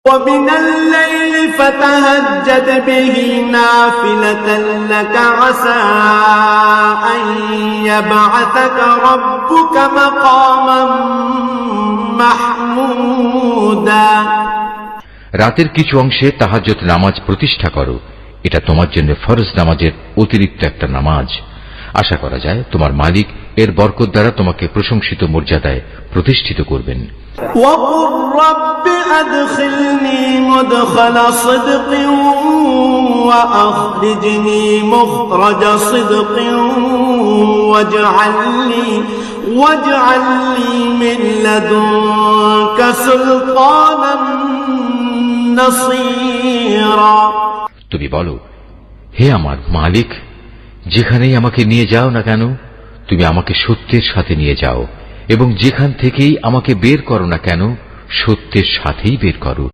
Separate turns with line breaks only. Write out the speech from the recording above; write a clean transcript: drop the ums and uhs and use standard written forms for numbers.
ومن الليل فتهجد به نافلة لك عسى أن يبعثك ربك مقاما محمودا।
রাতের কিছু অংশে তাহাজ্জুদ নামাজ প্রতিষ্ঠা করো, এটা তোমার জন্য ফরজ নামাজের অতিরিক্ত একটা নামাজ। আশা করা যায় তোমার মালিক এর বরকত দ্বারা তোমাকে প্রশংসিত মর্যাদায় প্রতিষ্ঠিত করবেন।
وقل رب أدخلني مدخل صدق وأخرجني مخرج صدق واجعل لي من لدنك سلطانا نصيرا।
তুমি বলো, হে আমার মালিক, যেখানেই আমাকে নিয়ে যাও না কেন তুমি আমাকে সত্যের সাথে নিয়ে যাও, এবং যেখান থেকেই আমাকে বের করো না কেন সত্যের সাথেই বের করো।